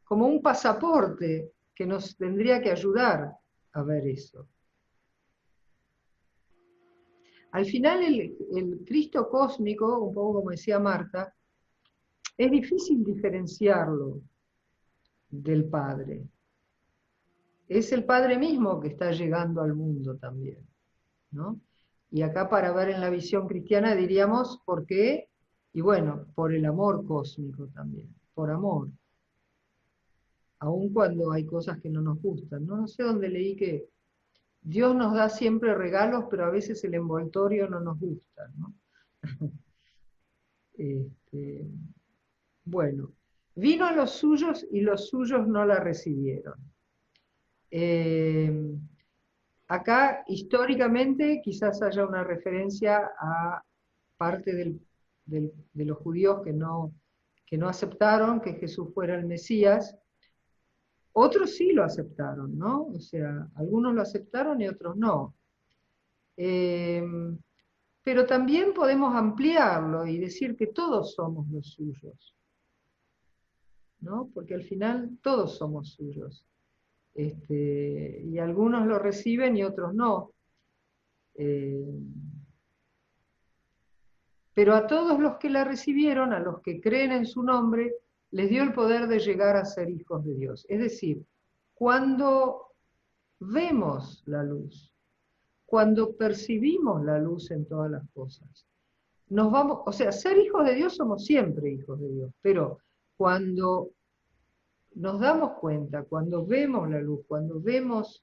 como un pasaporte que nos tendría que ayudar a ver eso. Al final el Cristo cósmico, un poco como decía Marta, es difícil diferenciarlo del Padre. Es el Padre mismo que está llegando al mundo también, ¿no? Y acá para ver en la visión cristiana diríamos, ¿por qué? Y bueno, por el amor cósmico también, por amor. Aun cuando hay cosas que no nos gustan, ¿no? No sé dónde leí que Dios nos da siempre regalos, pero a veces el envoltorio no nos gusta, ¿no? Bueno, vino a los suyos y los suyos no la recibieron. Acá, históricamente, quizás haya una referencia a parte de los judíos que no aceptaron que Jesús fuera el Mesías. Otros sí lo aceptaron, ¿no? O sea, algunos lo aceptaron y otros no. Pero también podemos ampliarlo y decir que todos somos los suyos, ¿no? Porque al final todos somos suyos. Y algunos lo reciben y otros no. Pero a todos los que la recibieron, a los que creen en su nombre, les dio el poder de llegar a ser hijos de Dios. Es decir, cuando vemos la luz, cuando percibimos la luz en todas las cosas, nos vamos, o sea, ser hijos de Dios somos siempre hijos de Dios, pero cuando nos damos cuenta, cuando vemos la luz, cuando vemos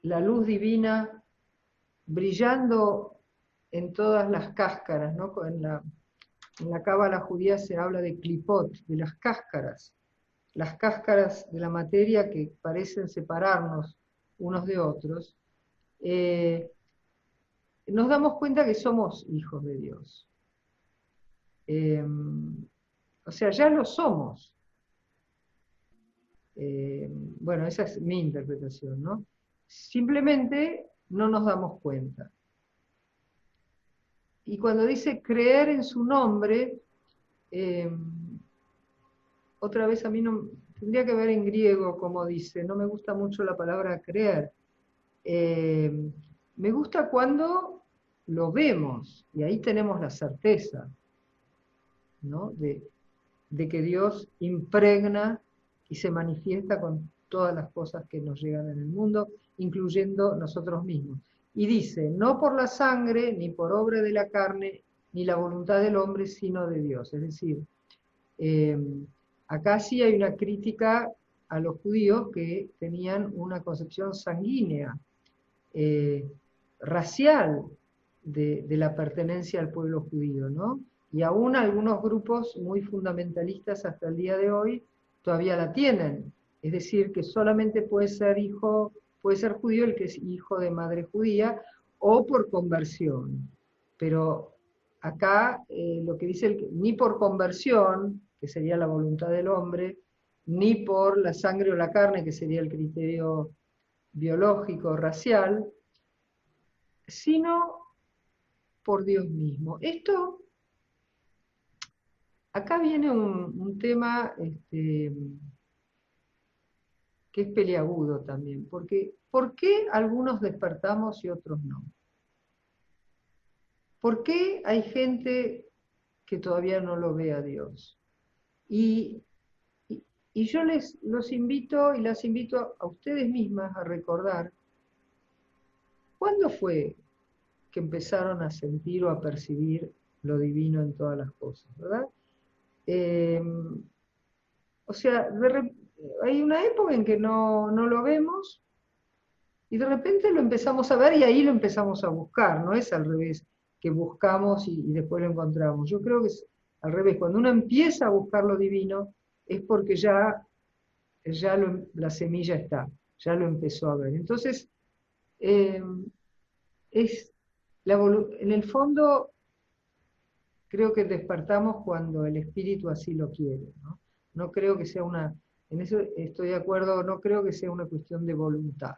la luz divina brillando en todas las cáscaras, ¿no? En la cábala judía se habla de clipot, de las cáscaras de la materia que parecen separarnos unos de otros, nos damos cuenta que somos hijos de Dios. O sea, ya lo somos. Bueno, esa es mi interpretación, ¿no? Simplemente no nos damos cuenta. Y cuando dice creer en su nombre, otra vez a mí no, tendría que ver en griego como dice, no me gusta mucho la palabra creer. Me gusta cuando lo vemos, y ahí tenemos la certeza, ¿no? de que Dios impregna y se manifiesta con todas las cosas que nos llegan en el mundo, incluyendo nosotros mismos. Y dice, no por la sangre, ni por obra de la carne, ni la voluntad del hombre, sino de Dios. Es decir, acá sí hay una crítica a los judíos que tenían una concepción sanguínea, racial, de la pertenencia al pueblo judío, ¿no? Y aún algunos grupos muy fundamentalistas hasta el día de hoy todavía la tienen. Es decir, que solamente puede ser judío el que es hijo de madre judía o por conversión. Pero acá lo que dice, ni por conversión, que sería la voluntad del hombre, ni por la sangre o la carne, que sería el criterio biológico, racial, sino por Dios mismo. Esto, acá viene un tema que es peliagudo también, porque ¿por qué algunos despertamos y otros no? ¿Por qué hay gente que todavía no lo ve a Dios? Y yo los invito y las invito a ustedes mismas a recordar, ¿cuándo fue que empezaron a sentir o a percibir lo divino en todas las cosas, verdad? O sea, hay una época en que no lo vemos y de repente lo empezamos a ver y ahí lo empezamos a buscar, no es al revés, que buscamos y después lo encontramos. Yo creo que es al revés, cuando uno empieza a buscar lo divino es porque ya la semilla está, ya lo empezó a ver. Entonces, en el fondo creo que despertamos cuando el espíritu así lo quiere, ¿no? No creo que sea en eso estoy de acuerdo, no creo que sea una cuestión de voluntad,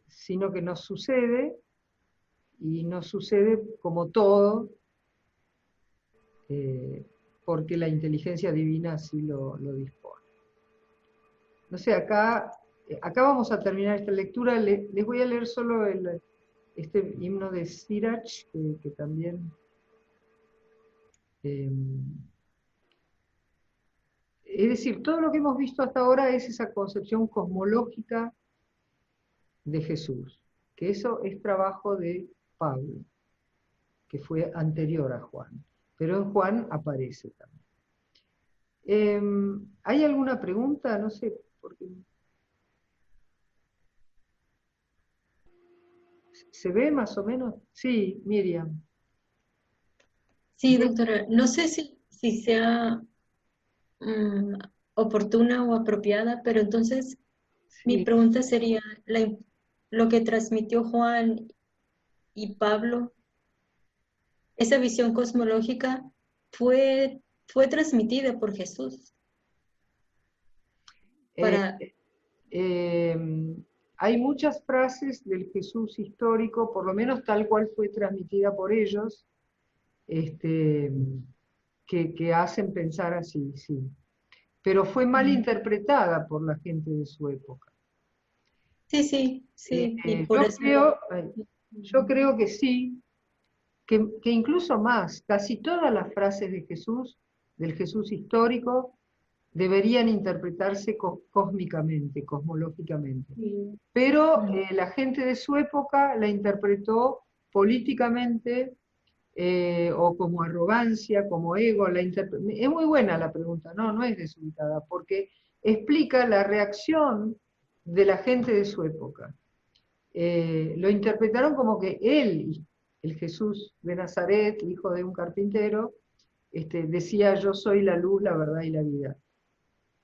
sino que nos sucede, y nos sucede como todo, porque la inteligencia divina así lo dispone. No sé, acá vamos a terminar esta lectura, les voy a leer solo este himno de Sirach, que también... es decir, todo lo que hemos visto hasta ahora es esa concepción cosmológica de Jesús, que eso es trabajo de Pablo, que fue anterior a Juan, pero en Juan aparece también. ¿Hay alguna pregunta? No sé, porque... ¿Se ve más o menos? Sí, Miriam. Sí, doctora. No sé si si sea oportuna o apropiada, pero entonces mi Sí. pregunta sería, lo que transmitió Juan y Pablo, esa visión cosmológica fue transmitida por Jesús Eh, para... eh, hay muchas frases del Jesús histórico, por lo menos tal cual fue transmitida por ellos, este, que hacen pensar así, sí. Pero fue mal interpretada por la gente de su época. Sí, sí, sí, y por Yo eso... creo que sí, que incluso más, casi todas las frases de Jesús, del Jesús histórico, deberían interpretarse cósmicamente, cosmológicamente. Pero la gente de su época la interpretó políticamente o como arrogancia, como ego. Es muy buena la pregunta, no es desubicada, porque explica la reacción de la gente de su época. Lo interpretaron como que él, el Jesús de Nazaret, hijo de un carpintero, decía: yo soy la luz, la verdad y la vida.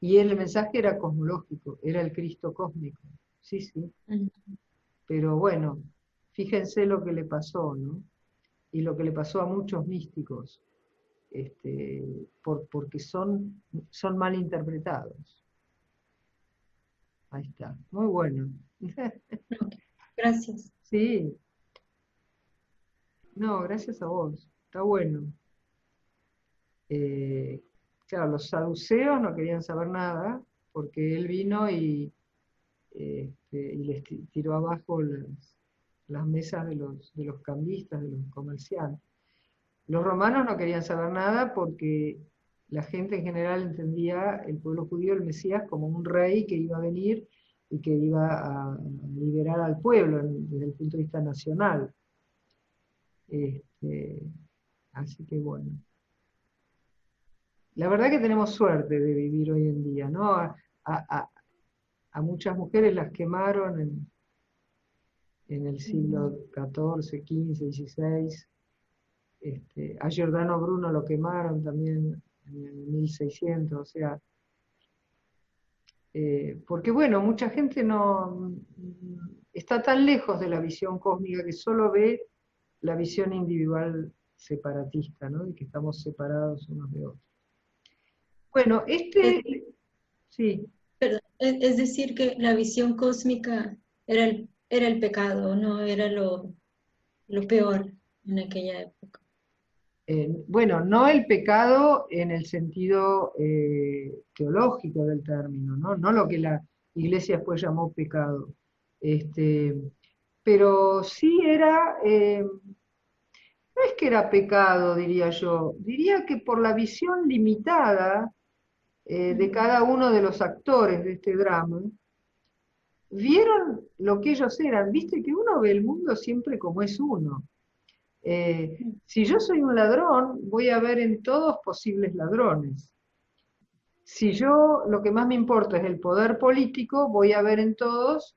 Y el mensaje era cosmológico, era el Cristo cósmico. Sí, sí. Pero bueno, fíjense lo que le pasó, ¿no? Y lo que le pasó a muchos místicos, porque son mal interpretados. Ahí está, muy bueno. Gracias. Sí, no, gracias a vos, está bueno. Claro, los saduceos no querían saber nada, porque él vino y les tiró abajo las mesas de los cambistas, de los comerciantes. Los romanos no querían saber nada porque la gente en general entendía el pueblo judío, el Mesías, como un rey que iba a venir y que iba a liberar al pueblo desde el punto de vista nacional. Así que bueno. La verdad que tenemos suerte de vivir hoy en día, ¿no? A muchas mujeres las quemaron en el siglo XIV, XV, XVI. A Giordano Bruno lo quemaron también en el 1600, o sea, porque bueno, mucha gente no está tan lejos de la visión cósmica que solo ve la visión individual separatista, ¿no? Y que estamos separados unos de otros. Bueno, sí. Perdón, es decir, que la visión cósmica era el pecado, no era lo peor en aquella época. Bueno, no el pecado en el sentido teológico del término, ¿no? No lo que la Iglesia después llamó pecado. Pero sí era, no es que era pecado, diría yo, diría que por la visión limitada de cada uno de los actores de este drama, vieron lo que ellos eran. Viste que uno ve el mundo siempre como es uno. Si yo soy un ladrón, voy a ver en todos posibles ladrones. Si yo lo que más me importa es el poder político, voy a ver en todos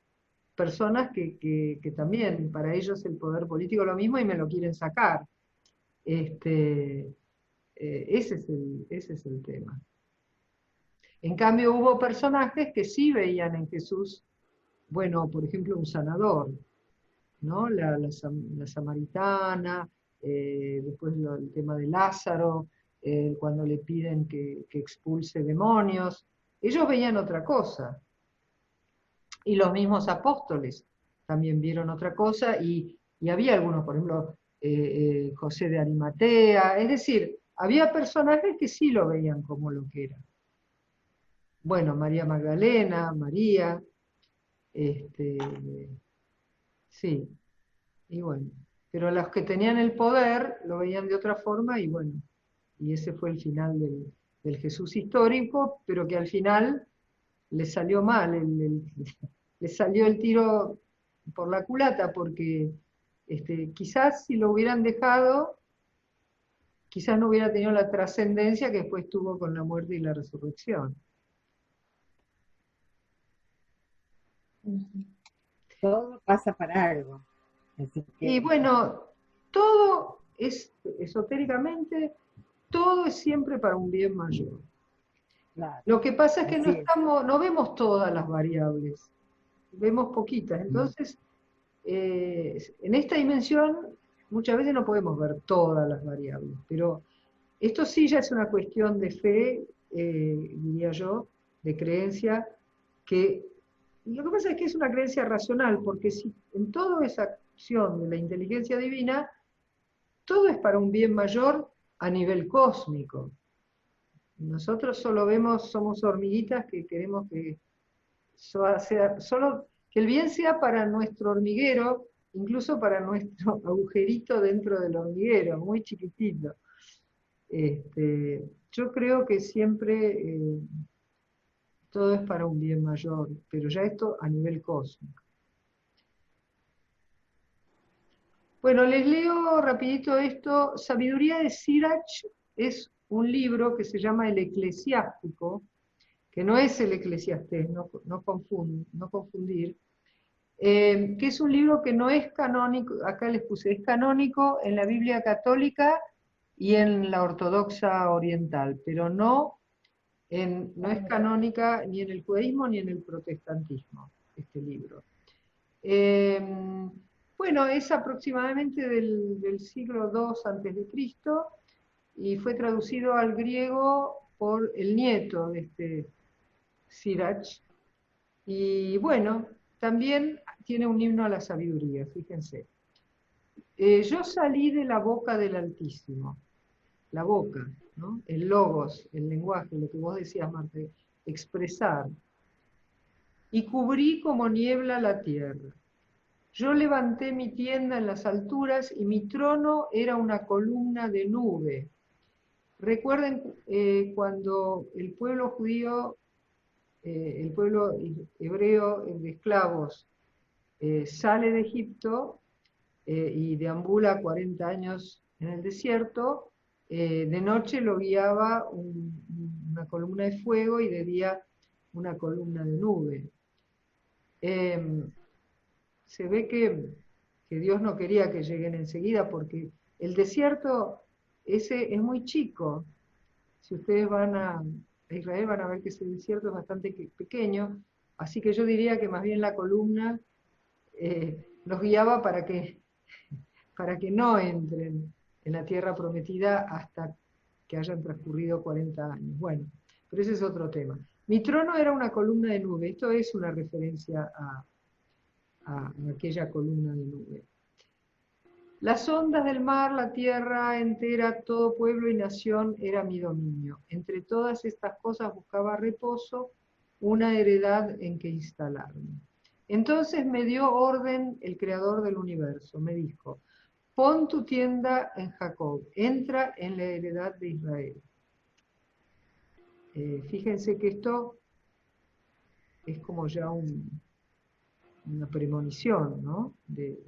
personas que también para ellos el poder político es lo mismo y me lo quieren sacar. Ese es el tema. En cambio hubo personajes que sí veían en Jesús, bueno, por ejemplo, un sanador, ¿no? La samaritana, después el tema de Lázaro, cuando le piden que expulse demonios. Ellos veían otra cosa. Y los mismos apóstoles también vieron otra cosa, y había algunos, por ejemplo, José de Arimatea, es decir, había personajes que sí lo veían como lo que era. Bueno, María Magdalena, María, sí, y bueno, pero los que tenían el poder lo veían de otra forma, y bueno, y ese fue el final del Jesús histórico, pero que al final le salió mal, le salió el tiro por la culata, porque quizás si lo hubieran dejado, quizás no hubiera tenido la trascendencia que después tuvo con la muerte y la resurrección. Todo pasa para algo. Así que, Y bueno, todo es, esotéricamente, todo es siempre para un bien mayor. Claro, Lo que pasa es que así es. no vemos todas las variables, vemos poquitas. Entonces, en esta dimensión muchas veces no podemos ver todas las variables, pero esto sí ya es una cuestión de fe, diría yo, de creencia, que lo que pasa es que es una creencia racional, porque si en toda esa acción de la inteligencia divina, todo es para un bien mayor a nivel cósmico. Nosotros solo vemos, somos hormiguitas que queremos que solo que el bien sea para nuestro hormiguero, incluso para nuestro agujerito dentro del hormiguero, muy chiquitito. Yo creo que siempre todo es para un bien mayor, pero ya esto a nivel cósmico. Bueno, les leo rapidito esto. Sabiduría de Sirach es un libro que se llama El Eclesiástico, que no es el Eclesiastés, no confundir, que es un libro que no es canónico, acá les puse, es canónico en la Biblia católica y en la ortodoxa oriental, pero no es canónica ni en el judaísmo ni en el protestantismo, este libro. Bueno, es aproximadamente del siglo II antes de Cristo y fue traducido al griego por el nieto de este Sirach. Y bueno, también tiene un himno a la sabiduría, fíjense. Yo salí de la boca del Altísimo, la boca, ¿no? El logos, el lenguaje, lo que vos decías, Marta, expresar, y cubrí como niebla la tierra. Yo levanté mi tienda en las alturas y mi trono era una columna de nube. Recuerden cuando el pueblo judío, el pueblo hebreo de esclavos, sale de Egipto y deambula 40 años en el desierto, de noche lo guiaba una columna de fuego y de día una columna de nube. Se ve que Dios no quería que lleguen enseguida porque el desierto ese es muy chico. Si ustedes van a Israel van a ver que ese desierto es bastante pequeño, así que yo diría que más bien la columna los guiaba para que no entren en la tierra prometida hasta que hayan transcurrido 40 años. Bueno, pero ese es otro tema. Mi trono era una columna de nube, esto es una referencia a aquella columna de nube. Las ondas del mar, la tierra entera, todo pueblo y nación era mi dominio. Entre todas estas cosas buscaba reposo, una heredad en que instalarme. Entonces me dio orden el creador del universo, me dijo, pon tu tienda en Jacob, entra en la heredad de Israel. Fíjense que esto es como ya una premonición, ¿no? De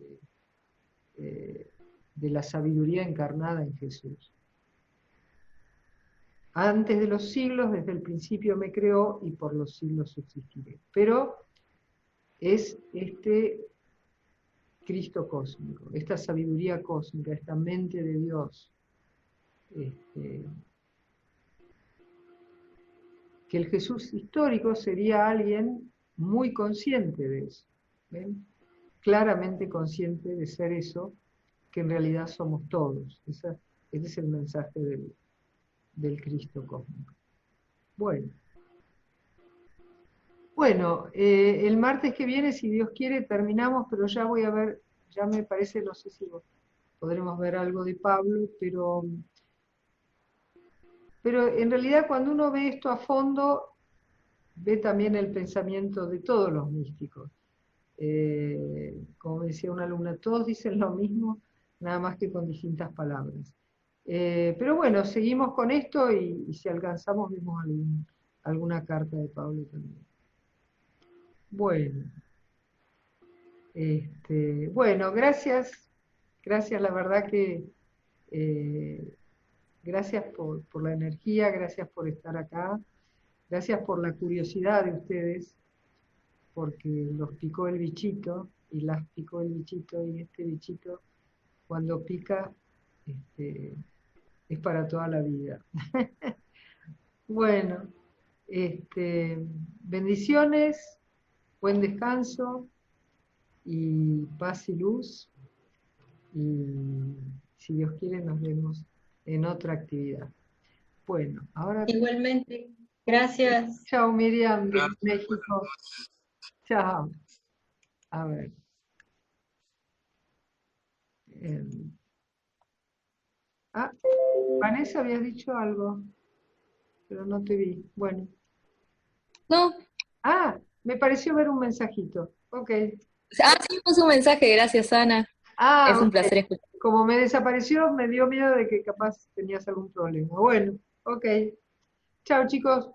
la sabiduría encarnada en Jesús. Antes de los siglos, desde el principio me creó y por los siglos subsistiré. Pero es este Cristo cósmico, esta sabiduría cósmica, esta mente de Dios, que el Jesús histórico sería alguien muy consciente de eso, ¿ven? Claramente consciente de ser eso, que en realidad somos todos. Ese es el mensaje del Cristo cósmico. Bueno, el martes que viene, si Dios quiere, terminamos, pero ya voy a ver, ya me parece, no sé si podremos ver algo de Pablo, pero en realidad cuando uno ve esto a fondo, ve también el pensamiento de todos los místicos. Como decía una alumna, todos dicen lo mismo, nada más que con distintas palabras. Pero bueno, seguimos con esto y si alcanzamos vemos alguna carta de Pablo también. Bueno, bueno, gracias, la verdad que gracias por la energía, gracias por estar acá, gracias por la curiosidad de ustedes, porque los picó el bichito, y las picó el bichito, y este bichito, cuando pica, es para toda la vida. Bueno, bendiciones, buen descanso y paz y luz. Y si Dios quiere nos vemos en otra actividad. Bueno, ahora... Igualmente, gracias. Chao Miriam de México. Chao. A ver. Vanessa, habías dicho algo, pero no te vi. Bueno. No. Me pareció ver un mensajito. Ok. Sí, puso un mensaje, gracias Ana. Es un placer escuchar. Como me desapareció, me dio miedo de que capaz tenías algún problema. Bueno, ok. Chao chicos.